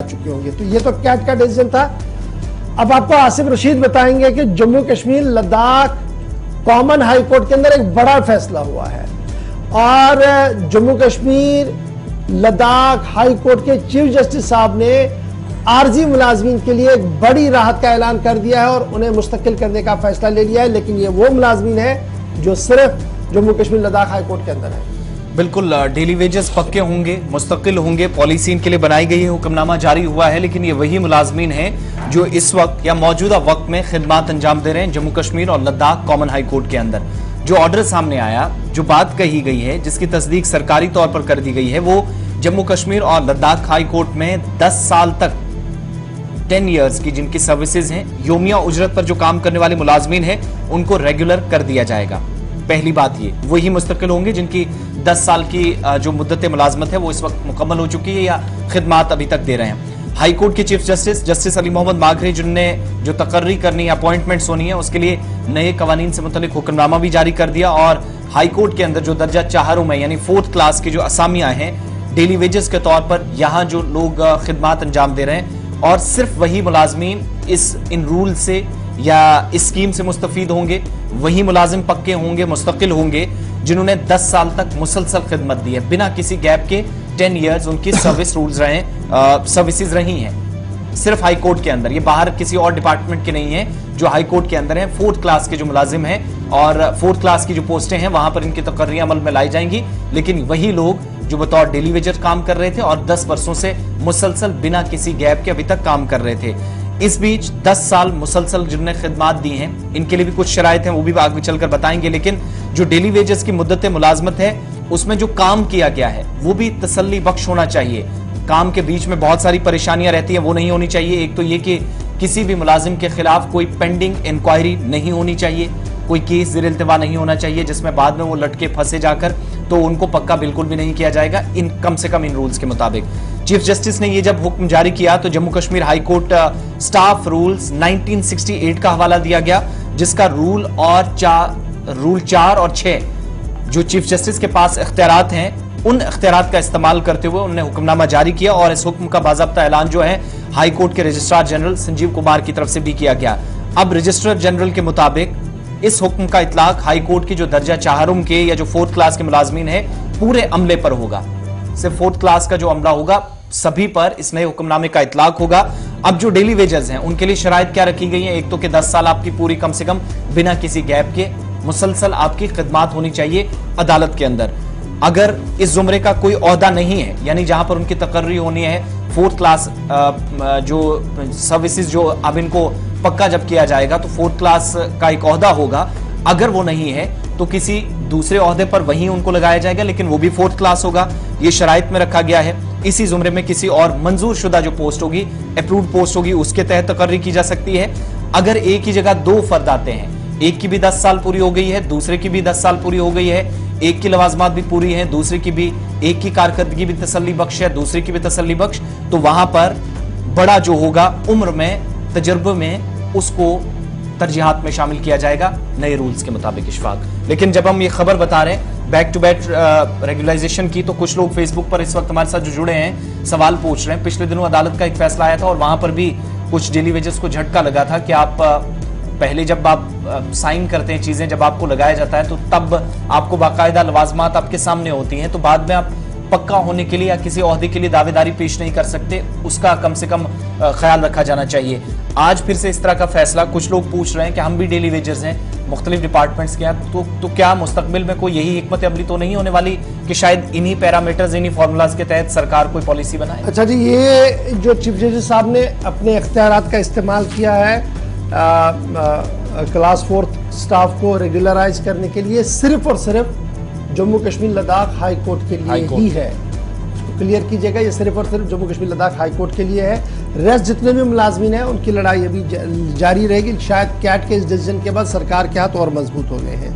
चुके होंगे। तो ये तो कैट का डिसीजन था। अब आपको आसिफ रशीद बताएंगे कि Jammu Kashmir Ladakh common high court के अंदर एक बड़ा फैसला हुआ है और जम्मू कश्मीर लद्दाख हाई कोर्ट के चीफ जस्टिस साहब ने आरजी मुलाजमीन के लिए एक बड़ी राहत का ऐलान कर दिया है और उन्हें मुस्तकिल करने का फैसला ले लिया है। लेकिन ये वो मुलाजमीन है जो सिर्फ जम्मू कश्मीर लद्दाख हाई कोर्ट के अंदर है। बिल्कुल, डेली वेजेस पक्के होंगे, मुस्तकिल होंगे, पॉलिसी इनके लिए बनाई गई है, हुक्मनामा जारी हुआ है। लेकिन ये वही मुलाजमीन हैं जो इस वक्त या मौजूदा वक्त में खिदमात अंजाम दे रहे हैं जम्मू कश्मीर और लद्दाख कॉमन हाई कोर्ट के अंदर। जो ऑर्डर सामने आया, जो बात कही गई है, जिसकी तस्दीक सरकारी तौर पर कर दी गई है, वो जम्मू कश्मीर और लद्दाख हाई कोर्ट में 10 साल तक 10 ईयर्स की जिनकी सर्विसेज हैं, योमिया उजरत पर जो काम करने वाले मुलाजमीन हैं, उनको रेगुलर कर दिया जाएगा। पहली बात ये, वही मुस्तकिल होंगे जिनकी 10 साल की जो मुद्दत मुलाजमत है वो इस वक्त मुकम्मल हो चुकी है या खिदमात अभी तक दे रहे हैं। हाई कोर्ट के चीफ जस्टिस अली मोहम्मद माघरी जिनने जो तकर्री करनी है, अपॉइंटमेंट्स होनी है, उसके लिए नए कवानीन से मुतल्लिक हुक्मनामा भी जारी कर दिया। और हाई कोर्ट के अंदर जो दर्जा चाहरों में यानी 4th क्लास की जो असामियां हैं डेली वेजेस के तौर पर यहाँ जो लोग खिदमात अंजाम दे रहे हैं, और सिर्फ वही मुलाजमीन इन रूल से या इस स्कीम से मुस्तफीद होंगे, वही मुलाजिम पक्के होंगे, मुस्तकिल होंगे जिन्होंने 10 साल तक मुसलसल खिदमत दी है बिना किसी गैप के। 10 ईयर्स उनकी सर्विस रूल्स रहे, सर्विसेज रही हैं सिर्फ हाई कोर्ट के अंदर। ये बाहर किसी और डिपार्टमेंट के नहीं है, जो हाई कोर्ट के अंदर है। 4th क्लास के जो मुलाजिम हैं और 4th क्लास की जो पोस्टें हैं वहां पर इनकी तकर्रियां अमल में लाई जाएंगी। लेकिन वही लोग जो बतौर डेली वेजर काम कर रहे थे और 10 वर्षों से मुसलसल बिना किसी गैप के अभी तक काम कर रहे थे। इस बीच 10 साल मुसलसल जिन्होंने खिदमात दी हैं, इनके लिए भी कुछ शराइत हैं, वो भी आगे चलकर बताएंगे। लेकिन जो डेली वेजेस की मुद्दत मुलाजमत है, उसमें जो काम किया गया है वो भी तसल्ली बख्श होना चाहिए। काम के बीच में बहुत सारी परेशानियां रहती हैं, वो नहीं होनी चाहिए। एक तो ये कि किसी भी मुलाजिम के खिलाफ कोई पेंडिंग इंक्वायरी नहीं होनी चाहिए, कोई केस ज़ेर इल्तिवा नहीं होना चाहिए जिसमें बाद में वो लटके फंसे जाकर, तो उनको पक्का बिल्कुल भी नहीं किया जाएगा इन कम से कम इन रूल्स के मुताबिक। चीफ जस्टिस ने ये जब हुक्म जारी किया तो Jammu Kashmir high court staff rules 1968 का हवाला दिया गया, जिसका रूल 4 और 6 जो चीफ जस्टिस के पास इख्तियारात हैं, उन इख्तियारात का इस्तेमाल करते हुए उन्होंने हुक्मनामा जारी किया। और इस हुक्म का बाज़ाब्ता ऐलान जो है हाई कोर्ट के रजिस्ट्रार जनरल संजीव कुमार की तरफ से भी किया गया। अब रजिस्ट्रार जनरल के मुताबिक इस हुक्म का इतलाक हाई कोर्ट की जो दर्जा चाहरुम के या जो 4th क्लास के मुलाजमीन है पूरे अमले पर होगा। सिर्फ 4th क्लास का जो अमला होगा सभी पर इस नए हुक्मनामे का इतलाक होगा। अब जो डेली वेजेस हैं उनके लिए शराइत क्या रखी गई है? एक तो कि 10 साल आपकी पूरी कम से कम बिना किसी गैप के मुसलसल आपकी खिदमात होनी चाहिए अदालत के अंदर। अगर इस जुमरे का कोई ओहदा नहीं है, यानी जहां पर उनकी तकर्री होनी है 4th क्लास जो सर्विसेज जो अब इनको पक्का जब किया जाएगा तो 4th क्लास का एक ओहदा होगा। अगर वो नहीं है तो किसी दूसरे ओहदे पर वहीं उनको लगाया जाएगा, लेकिन वो भी 4th क्लास होगा। ये शराइत में रखा गया है। इसी जुमरे में किसी और मंजूर शुदा जो पोस्ट होगी, अप्रूव्ड पोस्ट होगी, उसके तहत तकर्री की जा सकती है। अगर एक ही जगह 2 फर्द आते हैं, एक की भी 10 साल पूरी हो गई है, दूसरे की भी 10 साल पूरी हो गई है, एक की लवाजमात भी पूरी है, दूसरे की भी, एक की कारकर्दगी भी तसल्ली बख्श है, दूसरे की भी तसल्ली बख्श, तो वहां पर बड़ा जो होगा उम्र में, तजर्बे में, उसको तरजीहात में शामिल किया जाएगा नए रूल्स के मुताबिक। इशफाक, लेकिन जब हम ये खबर बता रहे हैं बैक टू बैक रेगुलाइजेशन की, तो कुछ लोग फेसबुक पर इस वक्त हमारे साथ जो जुड़े हैं सवाल पूछ रहे हैं। पिछले दिनों अदालत का एक फैसला आया था और वहां पर भी कुछ डेली वेजेस को झटका लगा था कि आप पहले जब आप साइन करते हैं चीजें, जब आपको लगाया जाता है तो तब आपको बाकायदा लवाजमात आपके सामने होती हैं, तो बाद में आप पक्का होने के लिए या किसी ओहदे के लिए दावेदारी पेश नहीं कर सकते। उसका कम से कम ख्याल रखा जाना चाहिए। आज फिर से इस तरह का फैसला, कुछ लोग पूछ रहे हैं कि हम भी डेली वेजर्स हैं, मुख्तलिफ डिपार्टमेंट्स के हैं, तो क्या मुस्तकबिल में कोई यही हिकमत अमली तो नहीं होने वाली कि शायद इन्हीं पैरामीटर्स, इन्हीं फार्मूलाज के तहत सरकार कोई पॉलिसी बनाए? अच्छा जी, ये जो चीफ जस्टिस साहब ने अपने इख्तियारात का इस्तेमाल किया है क्लास 4th स्टाफ को रेगुलराइज करने के लिए, सिर्फ और सिर्फ जम्मू कश्मीर लद्दाख हाई कोर्ट के लिए ही है। तो क्लियर कीजिएगा, ये सिर्फ और सिर्फ जम्मू कश्मीर लद्दाख हाई कोर्ट के लिए है। रेस्ट जितने भी मुलाजमीन हैं उनकी लड़ाई अभी जारी रहेगी। शायद कैट के इस डिसीजन के बाद सरकार के हाथ और मजबूत हो गए हैं।